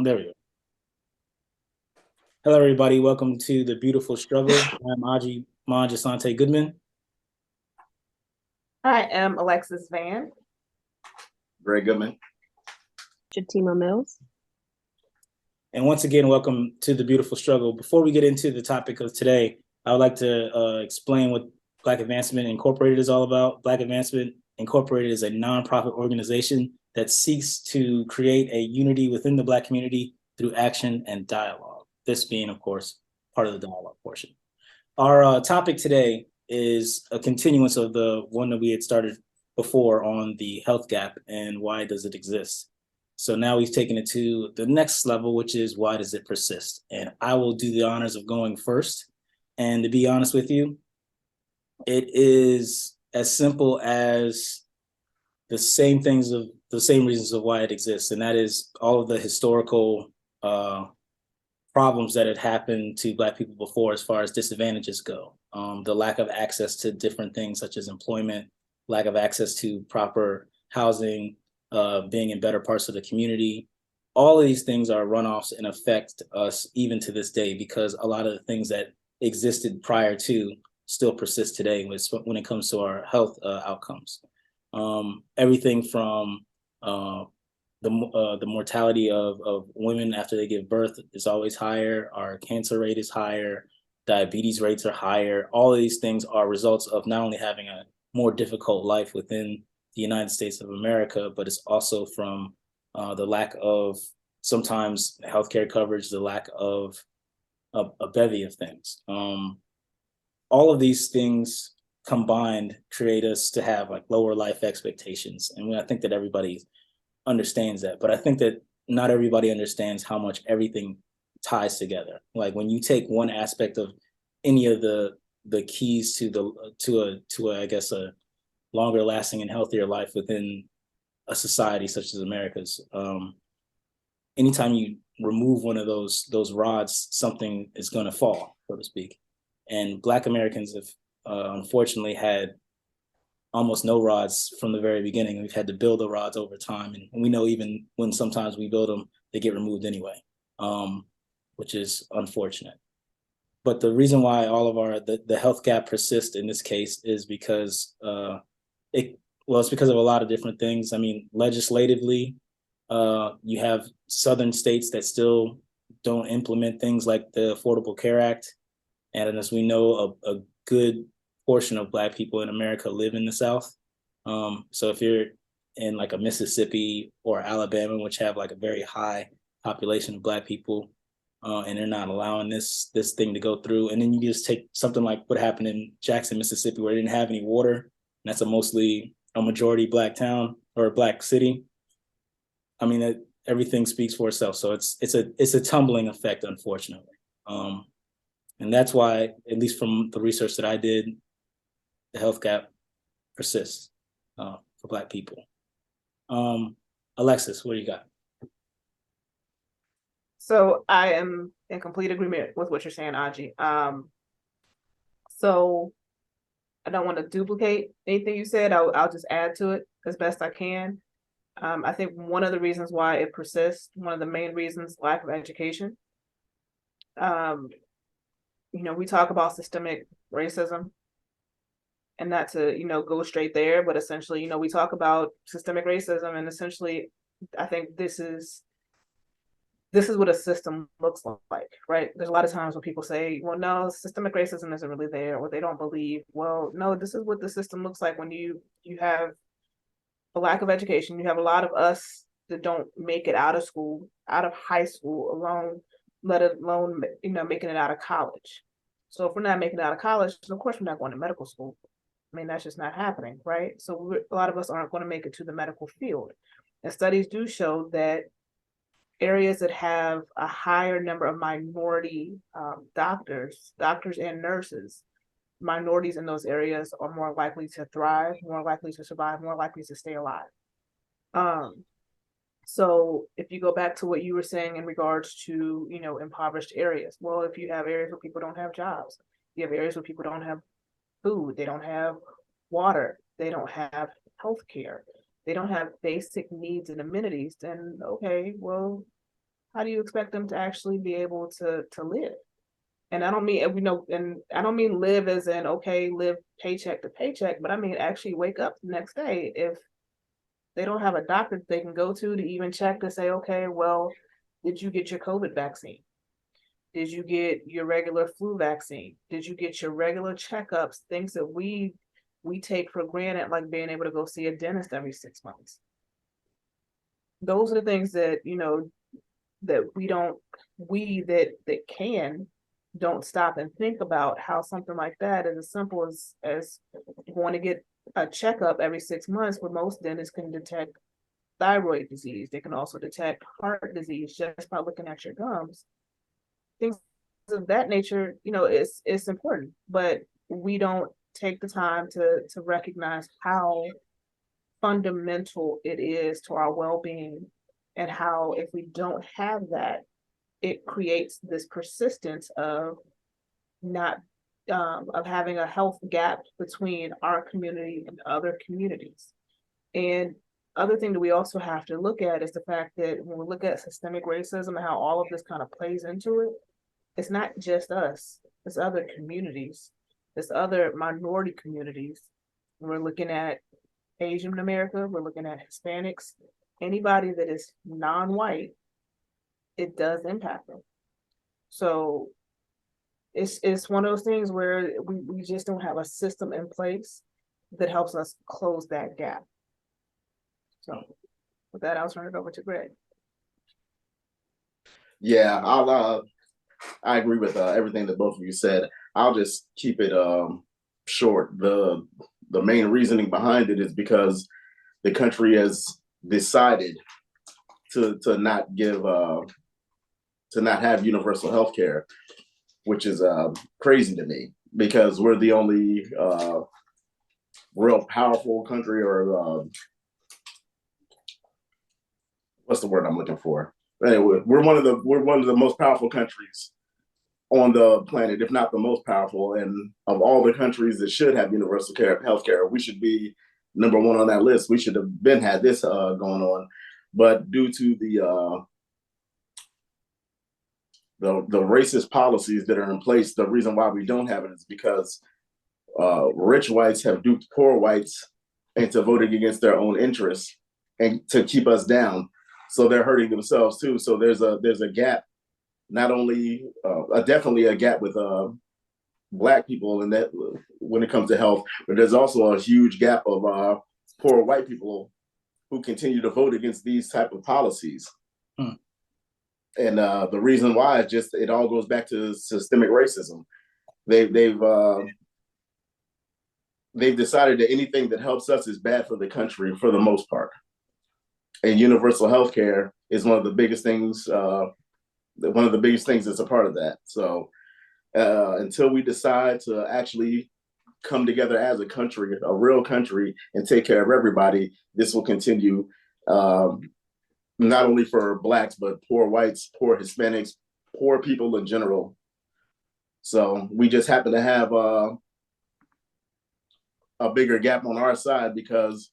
There we go. Hello, everybody. Welcome to The Beautiful Struggle. I'm Aji Asante Goodman. I am Alexis Van. Greg Goodman. Shatima Mills. And once again, welcome to The Beautiful Struggle. Before we get into the topic of today, I would like to explain what Black Advancement Incorporated is all about. Black Advancement Incorporated is a nonprofit organization that seeks to create a unity within the Black community through action and dialogue. This being, of course, part of the dialogue portion. Our topic today is a continuance of the one that we had started before on the health gap and why does it exist. So now we've taken it to the next level, which is why does it persist? And I will do the honors of going first. And to be honest with you, it is as simple as the same reasons of why it exists. And that is all of the historical problems that had happened to Black people before as far as disadvantages go. The lack of access to different things such as employment, lack of access to proper housing, being in better parts of the community. All of these things are runoffs and affect us even to this day because a lot of the things that existed prior to still persist today when it comes to our health outcomes. Everything from the mortality of women after they give birth is always higher. Our cancer rate is higher. Diabetes rates are higher. All of these things are results of not only having a more difficult life within the United States of America, but it's also from the lack of sometimes healthcare coverage, the lack of a bevy of things. All of these things combined create us to have like lower life expectations. And I think that everybody understands that, but I think that not everybody understands how much everything ties together. Like when you take one aspect of any of the keys to I guess a longer lasting and healthier life within a society such as America's, anytime you remove one of those rods, something is going to fall, so to speak. And Black Americans have unfortunately had almost no rods from the very beginning. We've had to build the rods over time. And we know even when sometimes we build them, they get removed anyway, which is unfortunate. But the reason why all of the health gap persists in this case is because it's because of a lot of different things. I mean, legislatively, you have southern states that still don't implement things like the Affordable Care Act. And as we know, a good portion of Black people in America live in the South. So if you're in like a Mississippi or Alabama, which have like a very high population of Black people, and they're not allowing this thing to go through, and then you just take something like what happened in Jackson, Mississippi, where they didn't have any water, and that's mostly a majority Black town or a Black city. I mean, everything speaks for itself. So it's a tumbling effect, unfortunately. And that's why, at least from the research that I did, the health gap persists for Black people. Alexis, what do you got? So I am in complete agreement with what you're saying, Aji. So I don't want to duplicate anything you said. I'll just add to it as best I can. I think one of the reasons why it persists, one of the main reasons, lack of education. We talk about systemic racism, and not to, go straight there, but essentially, we talk about systemic racism, and essentially, I think this is what a system looks like, right? There's a lot of times when people say, well, no, systemic racism isn't really there, or they don't believe, well, no, this is what the system looks like when you have a lack of education. You have a lot of us that don't make it out of school, out of high school alone, let alone, making it out of college. So if we're not making it out of college, then of course we're not going to medical school. I mean, that's just not happening, right? So a lot of us aren't going to make it to the medical field. And studies do show that areas that have a higher number of minority doctors and nurses, minorities in those areas are more likely to thrive, more likely to survive, more likely to stay alive. So if you go back to what you were saying in regards to, impoverished areas, well, if you have areas where people don't have jobs, you have areas where people don't have food, they don't have water, they don't have healthcare, they don't have basic needs and amenities, then okay, well, how do you expect them to actually be able to live? And I don't mean, and I don't mean live as in, okay, live paycheck to paycheck, but I mean actually wake up the next day. If they don't have a doctor they can go to even check to say, okay, well, did you get your COVID vaccine? Did you get your regular flu vaccine? Did you get your regular checkups? Things that we take for granted, like being able to go see a dentist every 6 months. Those are the things that, that don't stop and think about how something like that is as simple as going to get a checkup every 6 months, where most dentists can detect thyroid disease. They can also detect heart disease just by looking at your gums. Things of that nature, it's important, but we don't take the time to recognize how fundamental it is to our well-being, and how if we don't have that, it creates this persistence of not of having a health gap between our community and other communities. And other thing that we also have to look at is the fact that when we look at systemic racism and how all of this kind of plays into it, it's not just us, it's other communities, it's other minority communities. We're looking at Asian America, we're looking at Hispanics, anybody that is non-white, it does impact them. So it's one of those things where we just don't have a system in place that helps us close that gap. So with that, I'll turn it over to Greg. Yeah, I agree with everything that both of you said. I'll just keep it short. The main reasoning behind it is because the country has decided to not have universal health care, which is crazy to me, because we're the only real powerful country, or what's the word I'm looking for? Anyway, we're one of the most powerful countries on the planet, if not the most powerful. And of all the countries that should have universal health care, we should be number one on that list. We should have had this going on, but due to the racist policies that are in place, the reason why we don't have it is because rich whites have duped poor whites into voting against their own interests and to keep us down. So they're hurting themselves too. So there's a gap, not only definitely a gap with Black people in that when it comes to health, but there's also a huge gap of poor white people who continue to vote against these type of policies. And the reason why is just it all goes back to systemic racism. They've decided that anything that helps us is bad for the country for the most part. And universal health care is one of the biggest things. One of the biggest things that's a part of that. So until we decide to actually come together as a country, a real country, and take care of everybody, this will continue. Not only for Blacks, but poor whites, poor Hispanics, poor people in general. So we just happen to have a bigger gap on our side because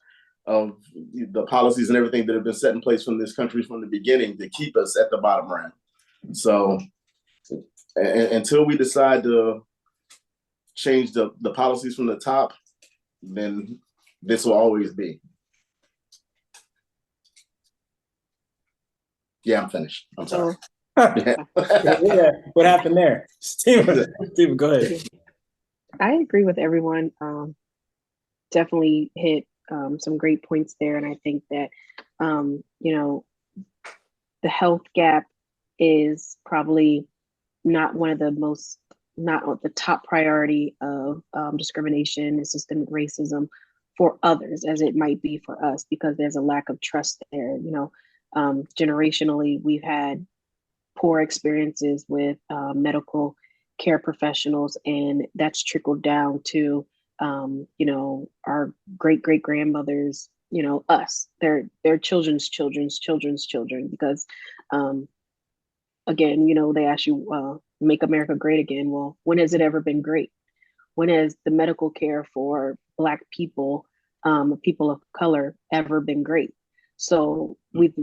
of the policies and everything that have been set in place from this country from the beginning to keep us at the bottom rung. So until we decide to change the policies from the top, then this will always be. Yeah, I'm finished. I'm sorry. Yeah. What happened there? Steven, go ahead. I agree with everyone. Definitely hit some great points there. And I think that, the health gap is probably not the top priority of discrimination and systemic racism for others as it might be for us, because there's a lack of trust there. Generationally, we've had poor experiences with medical care professionals, and that's trickled down to our great grandmothers, us, their children's children, because again, they ask you, make America great again. Well, when has it ever been great? When has the medical care for Black people, people of color, ever been great? So we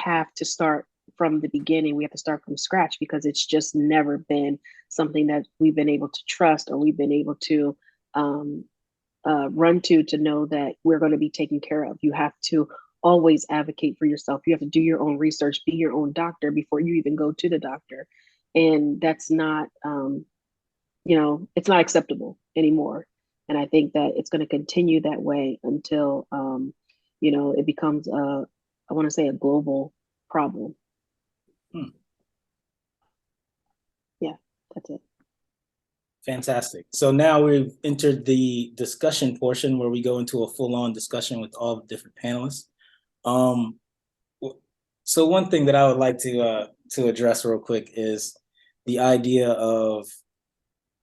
have to start from the beginning. We have to start from scratch because it's just never been something that we've been able to trust or we've been able to run to know that we're going to be taken care of. You have to always advocate for yourself. You have to do your own research, be your own doctor before you even go to the doctor. And that's not, it's not acceptable anymore. And I think that it's going to continue that way until, it becomes I want to say a global problem. Yeah, that's it. Fantastic. So now we've entered the discussion portion where we go into a full-on discussion with all the different panelists. So one thing that I would like to address real quick is the idea of,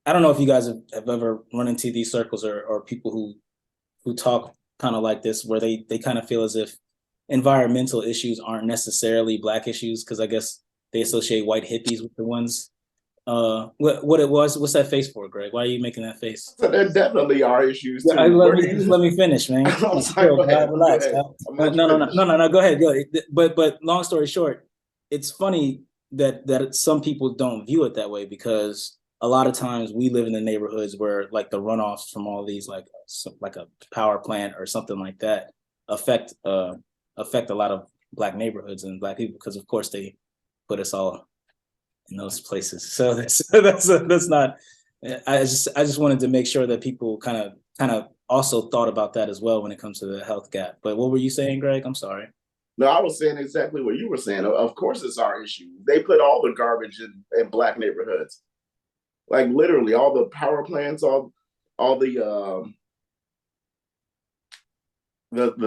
I don't know if you guys have ever run into these circles or people who talk kind of like this, where they kind of feel as if environmental issues aren't necessarily Black issues, because I guess they associate white hippies with the ones. What's that face for, Greg? Why are you making that face? So there definitely are issues too. Let me finish, man. I'm sorry, go ahead. Relax. Go ahead. No. Go ahead. But long story short, it's funny that some people don't view it that way, because a lot of times we live in the neighborhoods where like the runoffs from all these like a power plant or something like that affect a lot of Black neighborhoods and Black people, because of course they put us all in those places. So that's not. I just wanted to make sure that people kind of also thought about that as well when it comes to the health gap. But what were you saying, Greg? I'm sorry. No, I was saying exactly what you were saying. Of course, it's our issue. They put all the garbage in Black neighborhoods, like literally all the power plants, all the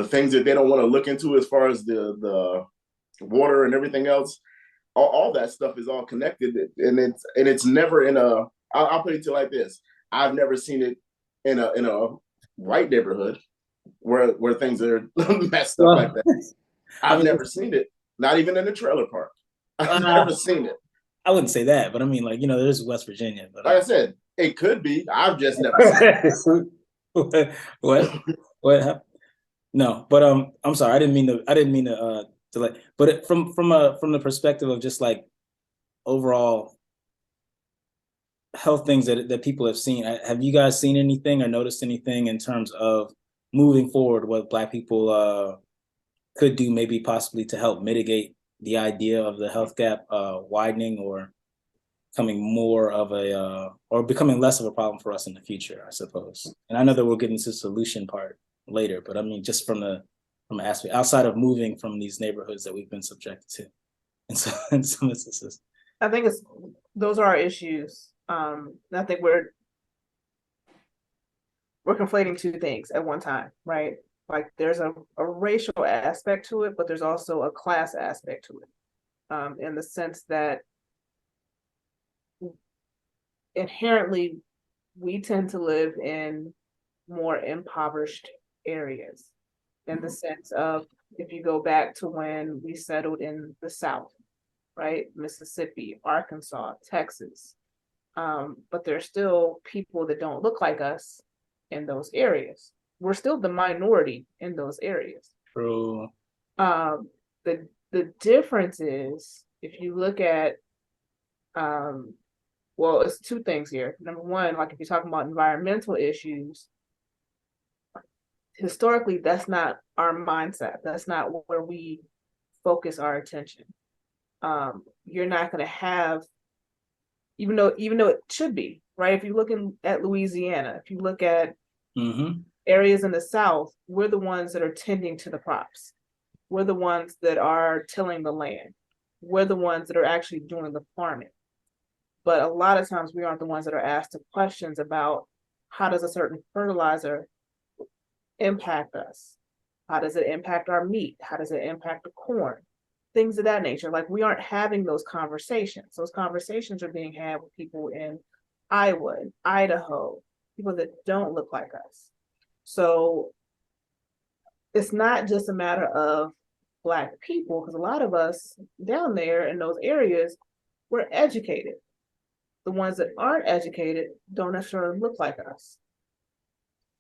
things that they don't want to look into as far as the water and everything else. All that stuff is all connected, and it's never in a. I'll put it to you like this: I've never seen it in a white neighborhood where things are messed up like that. I've never seen it, not even in a trailer park. I've never seen it. I wouldn't say that, but I mean, like, there's West Virginia. But like I said, it could be. I've just never seen it. What happened? No, but I'm sorry. I didn't mean to delay. But from the perspective of just like overall health things that people have seen, have you guys seen anything or noticed anything in terms of moving forward, what Black people could do, maybe possibly to help mitigate the idea of the health gap widening or becoming more of or becoming less of a problem for us in the future, I suppose? And I know that we'll get into the solution part later, but I mean, just from an aspect outside of moving from these neighborhoods that we've been subjected to in some instances. I think those are our issues. I think we're conflating two things at one time, right? Like there's a racial aspect to it, but there's also a class aspect to it, in the sense that inherently we tend to live in more impoverished areas, in the sense of, if you go back to when we settled in the South, right? Mississippi, Arkansas, Texas. But there's still people that don't look like us in those areas. We're still the minority in those areas. True. The difference is, if you look at, well, it's two things here. Number one, like if you're talking about environmental issues, historically, that's not our mindset. That's not where we focus our attention. You're not going to have, even though it should be, right? If you're looking at Louisiana, if you look at areas in the South, we're the ones that are tending to the crops. We're the ones that are tilling the land. We're the ones that are actually doing the farming. But a lot of times we aren't the ones that are asked the questions about, how does a certain fertilizer impact us? How does it impact our meat? How does it impact the corn? Things of that nature. Like, we aren't having those conversations. Those conversations are being had with people in Iowa, and Idaho, people that don't look like us. So it's not just a matter of Black people, because a lot of us down there in those areas, we're educated. The ones that aren't educated don't necessarily look like us.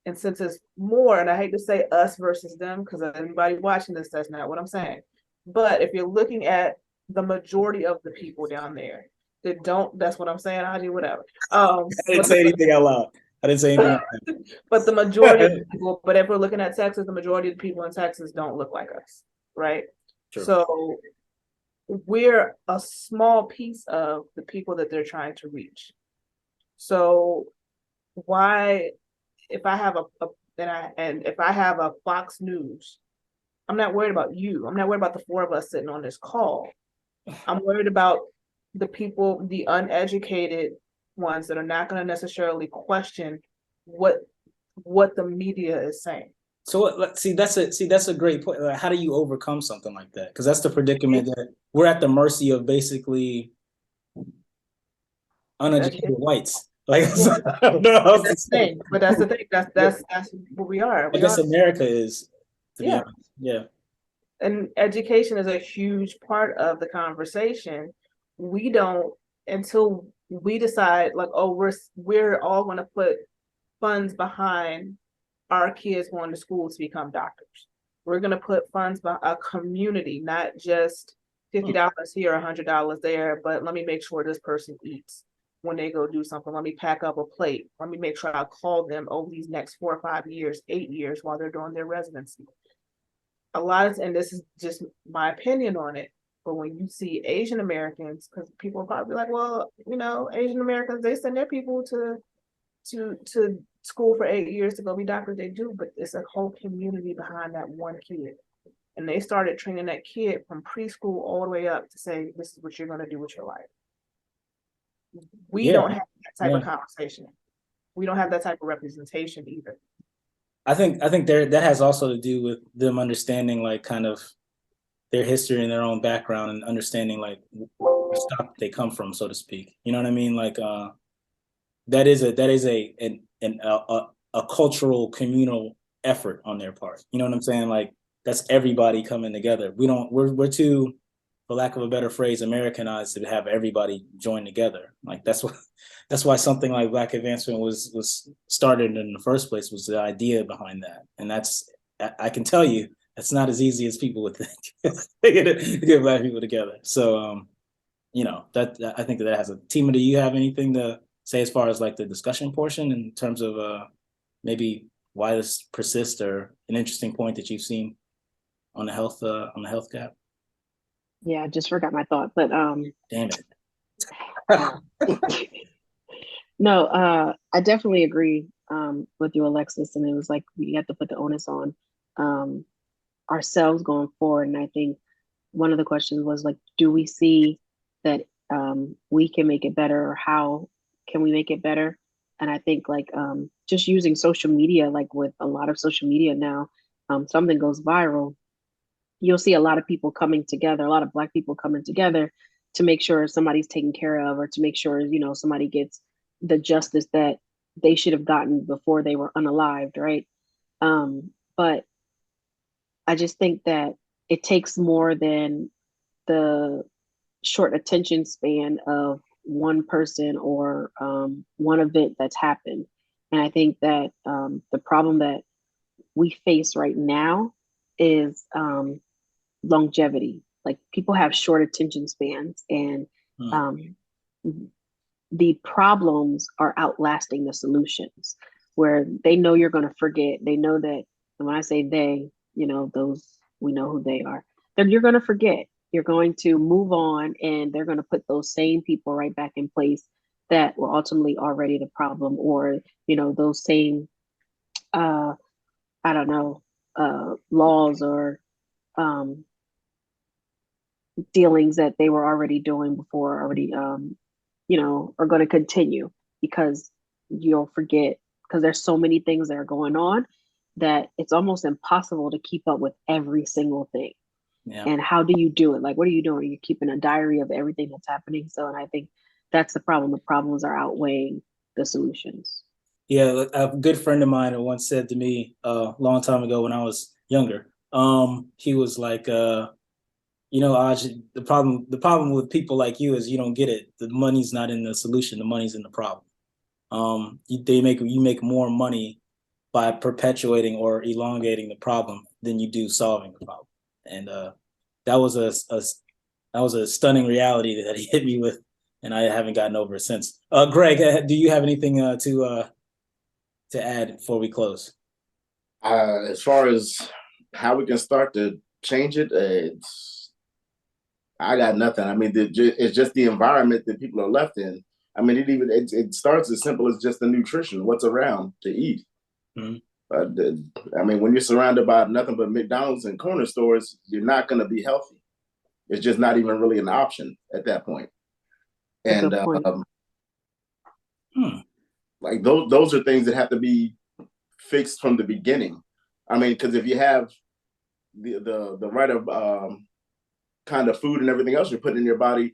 And since it's more, and I hate to say us versus them, because anybody watching this, that's not what I'm saying. But if you're looking at the majority of the people down there that don't, that's what I'm saying, I do whatever. I didn't say anything out loud. I didn't say anything out loud. But the majority of people, but if we're looking at Texas, the majority of the people in Texas don't look like us, right? True. So we're a small piece of the people that they're trying to reach. So why, if I have if I have a Fox News, I'm not worried about you. I'm not worried about the four of us sitting on this call. I'm worried about the people, the uneducated ones that are not going to necessarily question what the media is saying. So let's see. That's a great point. Like, how do you overcome something like that? Because that's the predicament that we're at the mercy of, basically uneducated whites. Like, I don't know how else to say. But that's the thing. That's what we are. I guess America is. To be Yeah. honest. Yeah. And education is a huge part of the conversation. We don't, until we decide like, oh, we're all going to put funds behind our kids going to school to become doctors. We're going to put funds by a community, not just $50 here, $100 there, but let me make sure this person eats when they go do something. Let me pack up a plate. Let me make sure I call them over these next 4 or 5 years, 8 years while they're doing their residency. A lot of, and this is just my opinion on it, but when you see Asian Americans, because people are probably like, well, you know, Asian Americans, they send their people to school for 8 years to go be doctors. They do, but it's a whole community behind that one kid. And they started training that kid from preschool all the way up to say, this is what you're going to do with your life. We don't have that type of conversation. We don't have that type of representation either. I think that has also to do with them understanding, like, kind of their history and their own background, and understanding like what stock they come from, so to speak. You know what I mean? Like, that is a cultural, communal effort on their part. You know what I'm saying? Like, that's everybody coming together. We're too, for lack of a better phrase, Americanized to have everybody join together. Like, that's why something like Black advancement was started in the first place, was the idea behind that. And I can tell you, that's not as easy as people would think to get Black people together. So, you know, that I think that has a. Tima, do you have anything to say as far as like the discussion portion in terms of maybe why this persists, or an interesting point that you've seen on the health gap? Yeah, I just forgot my thought, but Damn it. No, I definitely agree with you, Alexis. And it was like we have to put the onus on ourselves going forward. And I think one of the questions was like, do we see that we can make it better, or how can we make it better? And I think like just using social media, like with a lot of social media now, something goes viral, you'll see a lot of people coming together, a lot of Black people coming together to make sure somebody's taken care of, or to make sure, you know, somebody gets the justice that they should have gotten before they were unalived, right? But I just think that it takes more than the short attention span of one person or one event that's happened. And I think that the problem that we face right now is longevity. Like, people have short attention spans, and the problems are outlasting the solutions, where they know you're going to forget. They know that, and when I say they, you know, those, we know who they are, that you're going to forget. You're going to move on, and they're going to put those same people right back in place that were ultimately already the problem, or, you know, those same, I don't know, laws or dealings that they were already doing before, already, you know, are going to continue, because you'll forget, because there's so many things that are going on that it's almost impossible to keep up with every single thing. Yeah. And how do you do it? Like, what are you doing? You're keeping a diary of everything that's happening. So, and I think that's the problem. The problems are outweighing the solutions. Yeah, a good friend of mine once said to me a long time ago when I was younger, he was like, you know, Aj, the problem with people like you is you don't get it. The money's not in the solution. The money's in the problem. You make more money by perpetuating or elongating the problem than you do solving the problem. And that was That was a stunning reality that he hit me with, and I haven't gotten over it since. Greg, do you have anything to add before we close? As far as how we can start to change it, I got nothing. I mean, it's just the environment that people are left in. I mean, it starts as simple as just the nutrition, what's around to eat. Mm-hmm. I mean, when you're surrounded by nothing but McDonald's and corner stores, you're not going to be healthy. It's just not even really an option at that point. And like those are things that have to be fixed from the beginning. I mean, because if you have the right of kind of food and everything else you're putting in your body,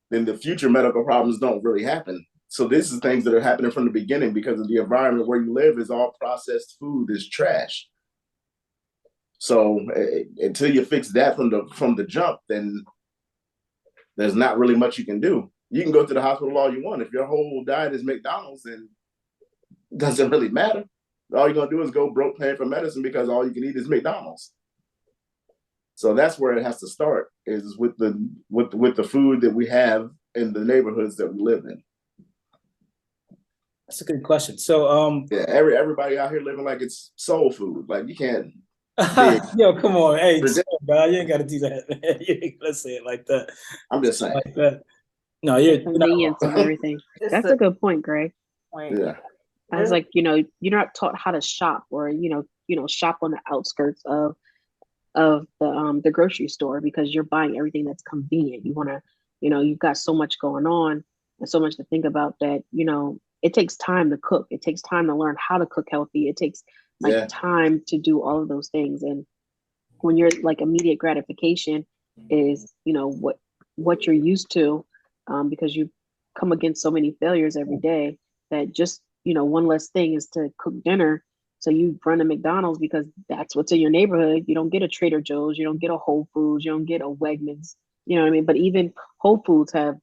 then the future medical problems don't really happen. So this is things that are happening from the beginning because of the environment where you live is all processed food is trash. So until you fix that from the jump, then there's not really much you can do. You can go to the hospital all you want. If your whole diet is McDonald's, then it doesn't really matter. All you're gonna do is go broke paying for medicine because all you can eat is McDonald's. So that's where it has to start, is with the food that we have in the neighborhoods that we live in. That's a good question. So yeah, everybody out here living like it's soul food. Like you can't yo, come on. Hey, God, you ain't gotta do that, man. You ain't gotta say it like that. I'm just saying. Like that. No, you're convenience of everything. That's a good point, Greg. Yeah. I was like, you're not taught how to shop or shop on the outskirts of the grocery store because you're buying everything that's convenient. You want to, you've got so much going on and so much to think about that, it takes time to cook. It takes time to learn how to cook healthy. It takes time to do all of those things. And when you're like immediate gratification is, what you're used to, because you come against so many failures every day that just, one less thing is to cook dinner. So you run to McDonald's because that's what's in your neighborhood. You don't get a Trader Joe's, you don't get a Whole Foods, you don't get a Wegmans. You know what I mean? But even Whole Foods have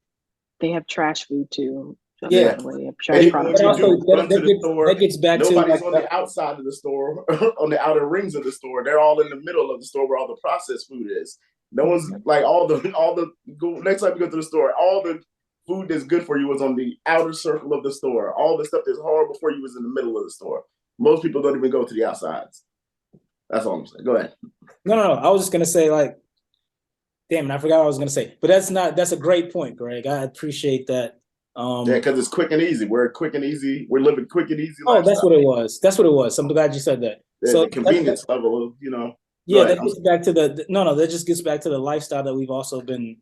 trash food too. Yeah. That gets back to nobody's on the outside of the store, on the outer rings of the store. They're all in the middle of the store where all the processed food is. No one's like next time you go to the store, all the food that's good for you is on the outer circle of the store. All the stuff that's horrible for you is in the middle of the store. Most people don't even go to the outsides. That's all I'm saying. Go ahead. No. I was just gonna say, like, damn it, I forgot what I was gonna say. But that's a great point, Greg. I appreciate that. Because it's quick and easy. We're quick and easy. We're living quick and easy. Oh, that's what it was. That's what it was. I'm glad you said that. So the convenience level, Yeah, that gets back to that just gets back to the lifestyle that we've also been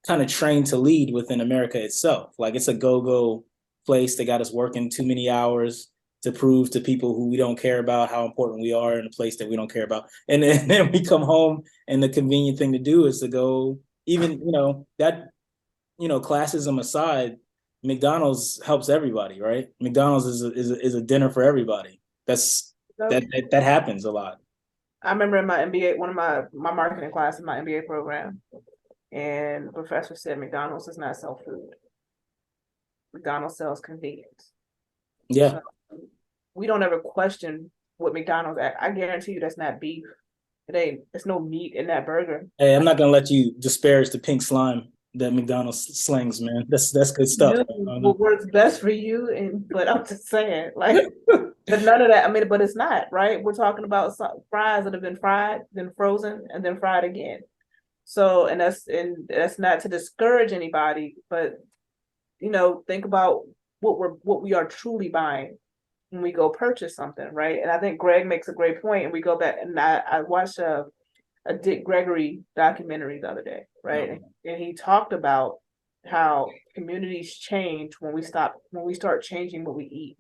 kind of trained to lead within America itself. Like it's a go-go place. They got us working too many hours to prove to people who we don't care about how important we are in a place that we don't care about. And then we come home and the convenient thing to do is to go, even, classism aside, McDonald's helps everybody, right? McDonald's is a dinner for everybody. That happens a lot. I remember in my MBA, one of my marketing class in my MBA program, and the professor said McDonald's does not sell food. McDonald's sells convenience. Yeah. So we don't ever question what McDonald's. I guarantee you that's not beef. It's no meat in that burger. Hey, I'm not gonna let you disparage the pink slime that McDonald's slings, man. That's good stuff. What works best for you, but I'm just saying, like, but none of that. I mean, but it's not right. We're talking about fries that have been fried, then frozen, and then fried again. So, and that's not to discourage anybody, but think about what we are truly buying when we go purchase something, right? And I think Greg makes a great point. And we go back, and I watched a Dick Gregory documentary the other day, right? Mm-hmm. And he talked about how communities change when we start changing what we eat,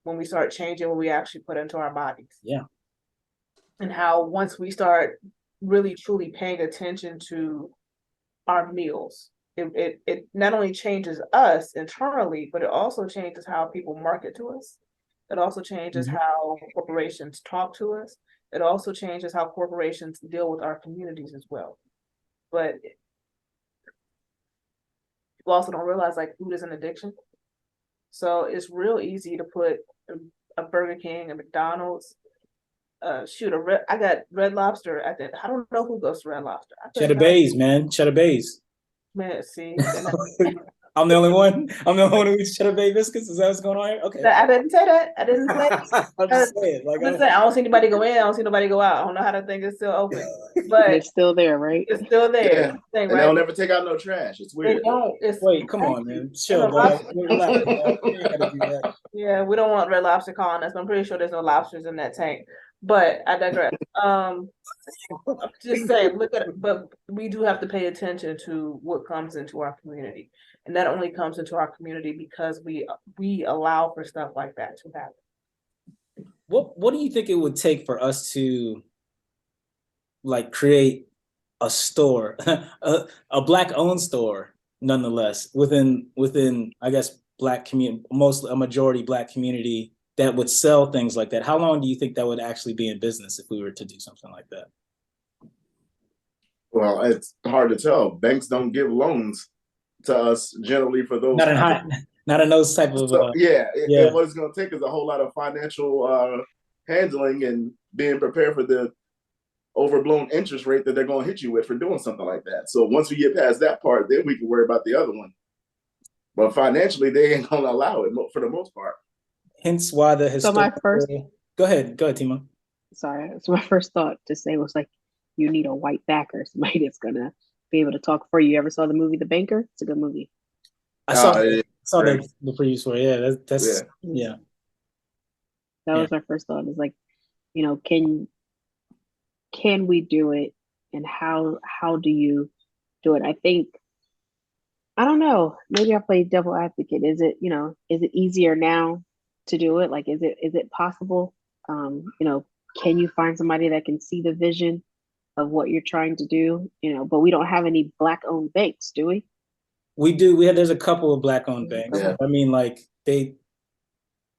when we start changing what we actually put into our bodies. Yeah. And how once we start really truly paying attention to our meals, it not only changes us internally, but it also changes how people market to us. It also changes mm-hmm. how corporations talk to us. It also changes how corporations deal with our communities as well. But people also don't realize like food is an addiction. So it's real easy to put a Burger King, a McDonald's, shoot, I got Red Lobster at the. I don't know who goes to Red Lobster. Cheddar Bays, man. Cheddar Bays. Man, see, I'm the only one. I'm the only one who eats Cheddar Bay biscuits. Is that what's going on here? Okay. I didn't say that. I didn't say. I'm just saying. Like, I'm just saying, I don't see anybody go in. I don't see nobody go out. I don't know how the thing is still open, but It's still there, right? it's still there. Yeah. Thing, And right? they'll never take out no trash. It's They weird. don't. It's wait, come on, man. Chill, Red dog. Relax, dog. You ain't gotta do that. Yeah, we don't want Red Lobster calling us. I'm pretty sure there's no lobsters in that tank. But I digress. I'm just saying, look at it, but we do have to pay attention to what comes into our community. And that only comes into our community because we allow for stuff like that to happen. What do you think it would take for us to like create a store, a black owned store, nonetheless, within I guess black community, mostly a majority black community that would sell things like that? How long do you think that would actually be in business if we were to do something like that? Well, it's hard to tell. Banks don't give loans to us generally for those. Not in those type of. So, yeah. What it's going to take is a whole lot of financial handling and being prepared for the overblown interest rate that they're going to hit you with for doing something like that. So once we get past that part, then we can worry about the other one. But financially, they ain't going to allow it for the most part. Hence why the historical. Go ahead, Timo. Sorry, so my first thought to say was like, you need a white backer, somebody that's gonna be able to talk for you. You ever saw the movie The Banker? It's a good movie. I saw the previews for it. Yeah, that's yeah. That was my first thought. Is like, you know, can we do it, and how do you do it? I think, I don't know. Maybe I play devil advocate. Is it easier now to do it? Like, is it possible? Can you find somebody that can see the vision of what you're trying to do? But we don't have any black owned banks, do we? We do. There's a couple of black owned banks. Yeah. I mean, like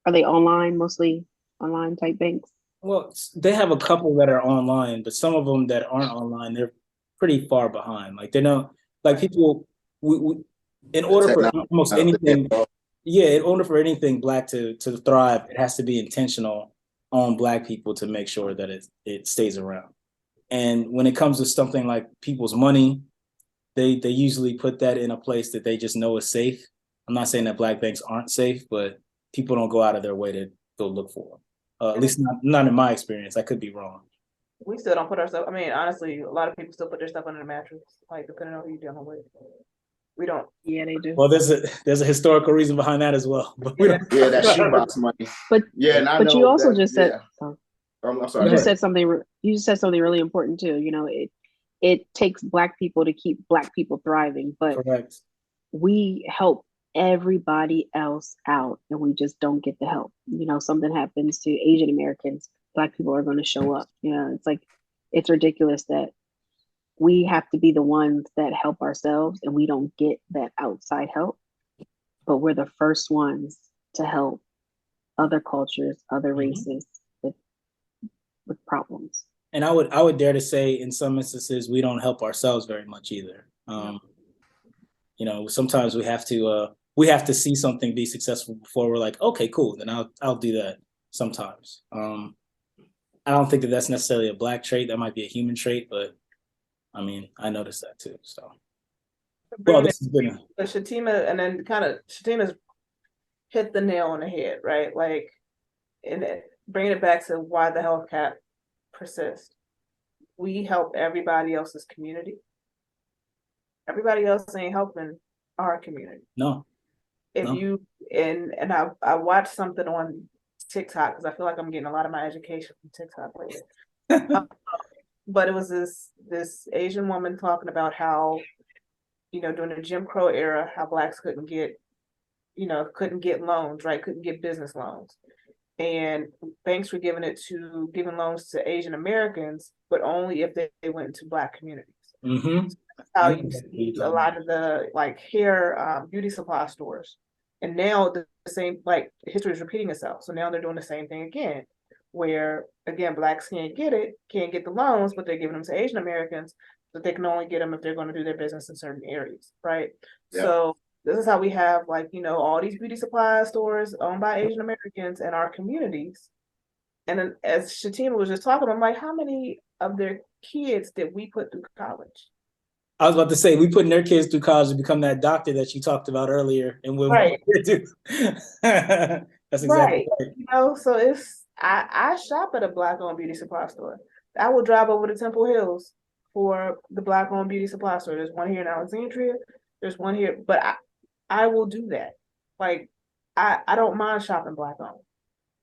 are they mostly online type banks? Well, they have a couple that are online, but some of them that aren't online, they're pretty far behind. Like, they're not like people. In order for almost anything, in order for anything black to thrive, it has to be intentional on black people to make sure that it stays around. And when it comes to something like people's money, they usually put that in a place that they just know is safe. I'm not saying that black banks aren't safe, but people don't go out of their way to go look for them. At least not in my experience. I could be wrong. We still don't put our stuff. I mean, honestly, a lot of people still put their stuff under the mattress, like depending on who you're dealing with. We don't. Yeah, they do. Well, there's a historical reason behind that as well. But we don't. Yeah, that shoebox money. But you also just said. Yeah. I'm sorry. You just said something. You just said something really important too. It takes black people to keep black people thriving, but Correct. We help everybody else out, and we just don't get the help. Something happens to Asian Americans, black people are going to show up. It's like, it's ridiculous that we have to be the ones that help ourselves, and we don't get that outside help. But we're the first ones to help other cultures, other races with problems. And I would dare to say, in some instances, we don't help ourselves very much either. Sometimes we have to see something be successful before we're like, okay, cool, then I'll do that. Sometimes, I don't think that's necessarily a black trait. That might be a human trait, but I mean, I noticed that too. So, well, this has been Shatima, and then Shatima's hit the nail on the head, right? Like, and bringing it back to why the health cap persists. We help everybody else's community. Everybody else ain't helping our community. No. You and I watched something on TikTok because I feel like I'm getting a lot of my education from TikTok lately. But it was this Asian woman talking about how, during the Jim Crow era, how blacks couldn't get loans, right? Couldn't get business loans. And banks were giving loans to Asian Americans, but only if they went into black communities. Mm-hmm. How you see a lot of the hair beauty supply stores. And now the same, history is repeating itself. So now they're doing the same thing again, where again, blacks can't get the loans, but they're giving them to Asian Americans, but they can only get them if they're going to do their business in certain areas, right? Yeah. So this is how we have all these beauty supply stores owned by Asian Americans in our communities, And then as Shatima was just talking, I'm like, how many of their kids did we put through college? I was about to say we putting their kids through college to become that doctor that you talked about earlier, and we'll Right. do. That's exactly Right. right. You know, so it's I shop at a black owned beauty supply store. I will drive over to Temple Hills for the black owned beauty supply store. There's one here in Alexandria. There's one here, but I will do that. Like I don't mind shopping black owned.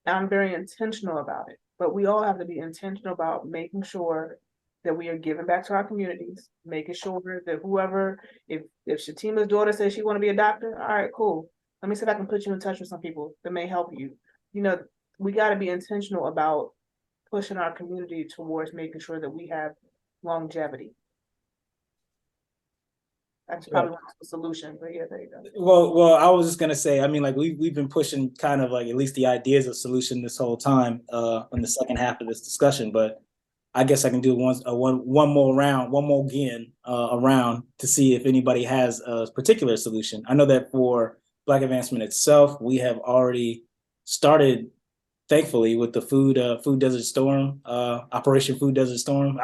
I'm very intentional about it. But we all have to be intentional about making sure that we are giving back to our communities, making sure that whoever, if Shatima's daughter says she want to be a doctor, all right, cool. Let me see if I can put you in touch with some people that may help you. You know, we got to be intentional about pushing our community towards making sure that we have longevity. That's probably not the solution, but yeah, there you go. Well, I was just gonna say, I mean, like we've been pushing kind of like at least the ideas of solution this whole time in the second half of this discussion, but I guess I can do one more round, one more again around to see if anybody has a particular solution. I know that for Black advancement itself, we have already started, thankfully, with the Food Desert Storm, Operation Food Desert Storm.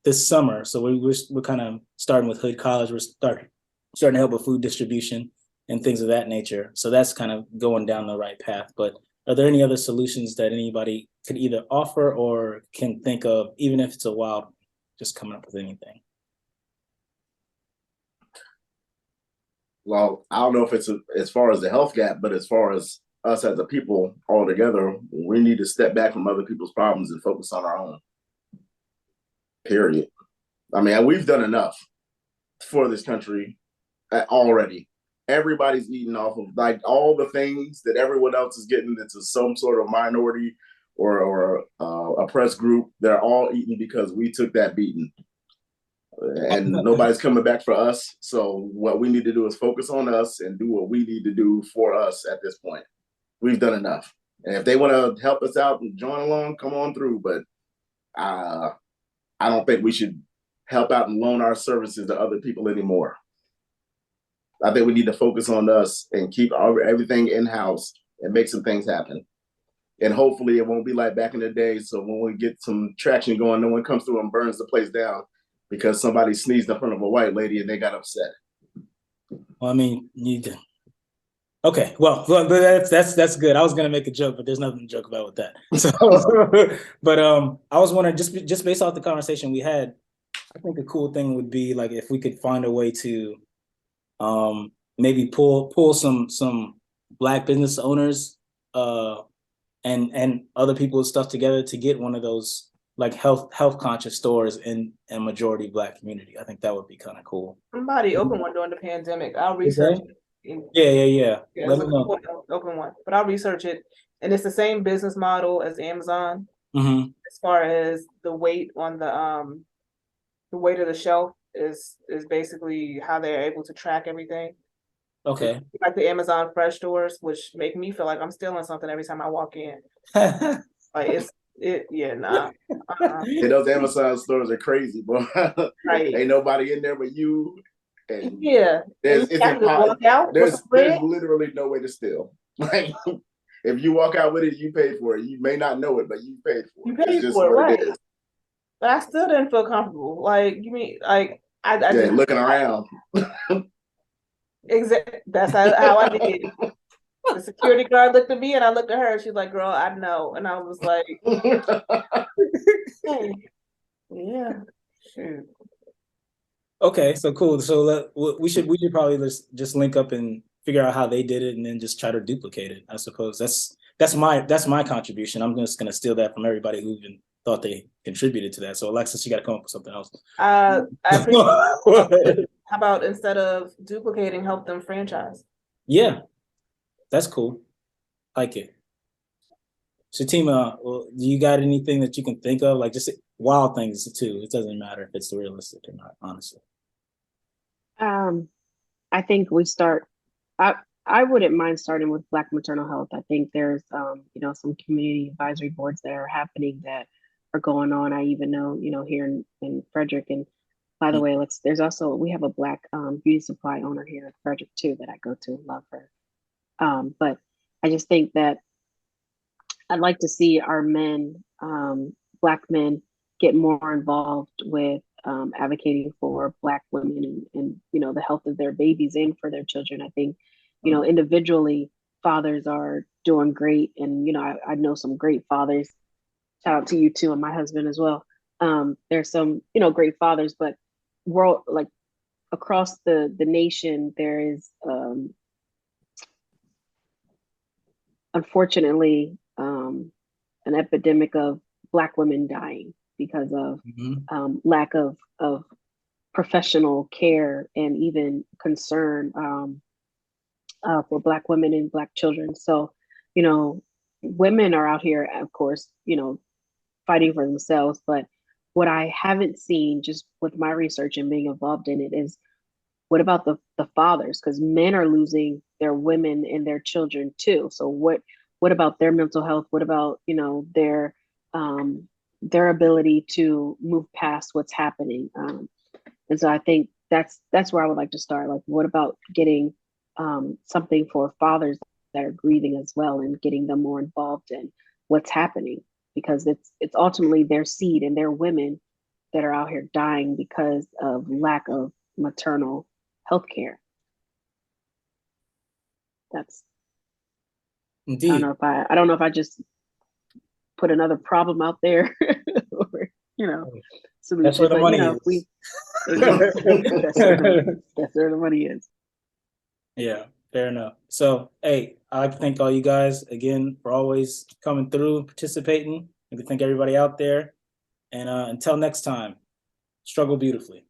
This summer. So we're kind of starting with Hood College. We're starting to help with food distribution and things of that nature. So that's kind of going down the right path. But are there any other solutions that anybody could either offer or can think of, even if it's a wild, just coming up with anything? Well, I don't know if it's as far as the health gap, but as far as us as a people all together, we need to step back from other people's problems and focus on our own. Period. I mean, we've done enough for this country already. Everybody's eating off of like all the things that everyone else is getting into some sort of minority or oppressed group. They're all eating because we took that beating. And nobody's coming back for us. So what we need to do is focus on us and do what we need to do for us at this point. We've done enough. And if they want to help us out and join along, come on through. But I don't think we should help out and loan our services to other people anymore. I think we need to focus on us and keep everything in-house and make some things happen. And hopefully it won't be like back in the day. So when we get some traction going, no one comes through and burns the place down because somebody sneezed in front of a white lady and they got upset. Well, I mean, okay, well, that's good. I was gonna make a joke, but there's nothing to joke about with that. So, but I was wondering, just based off the conversation we had, I think a cool thing would be like if we could find a way to maybe pull some Black business owners and other people's stuff together to get one of those like health conscious stores in a majority Black community. I think that would be kind of cool. Somebody opened one during the pandemic. I'll research it. Yeah. Let me know. Open one, but I'll research it. And it's the same business model as Amazon as far as the weight on the weight of the shelf is basically how they're able to track everything. Okay. Like the Amazon Fresh stores, which make me feel like I'm stealing something every time I walk in. Like nah. Yeah, those Amazon stores are crazy, boy. Right. Ain't nobody in there but you. And yeah. There's literally no way to steal. Like if you walk out with it, you paid for it. You may not know it, but you paid for it. You paid for it, right? It is. But I still didn't feel comfortable. Like you mean like I just looking around. Exactly. That's how I did. The security guard looked at me and I looked at her and she's like, girl, I know. And I was like, hey, yeah, shoot. Okay, so cool. So we should probably just link up and figure out how they did it and then just try to duplicate it. I suppose that's my contribution. I'm just gonna steal that from everybody who even thought they contributed to that. So Alexis, you got to come up with something else. I appreciate How about instead of duplicating, help them franchise? Yeah, that's cool. Like it. Shatima, do you got anything that you can think of? Like just wild things too. It doesn't matter if it's realistic or not, honestly. I think we start. I wouldn't mind starting with Black maternal health. I think there's some community advisory boards that are happening that are going on. I even know here in Frederick. And by the way, we have a Black beauty supply owner here in Frederick too that I go to, love her. But I just think that I'd like to see our men, Black men, get more involved with advocating for Black women and the health of their babies and for their children. I think individually fathers are doing great, and I know some great fathers. Shout out to you too, and my husband as well. There's some great fathers, but world like across the nation there is unfortunately an epidemic of Black women dying because of lack of professional care and even concern for Black women and Black children. So, women are out here, of course, fighting for themselves. But what I haven't seen, just with my research and being involved in it, is what about the fathers? Because men are losing their women and their children too. So what about their mental health? What about their ability to move past what's happening? And so I think that's where I would like to start. Like, what about getting something for fathers that are grieving as well, and getting them more involved in what's happening, because it's ultimately their seed and their women that are out here dying because of lack of maternal health care. That's Indeed. I don't know if I just put another problem out there or solution. That's where the money is. That's where the money is. Yeah, fair enough. So, hey, I'd like to thank all you guys again for always coming through, participating. And to thank everybody out there. And until next time, struggle beautifully.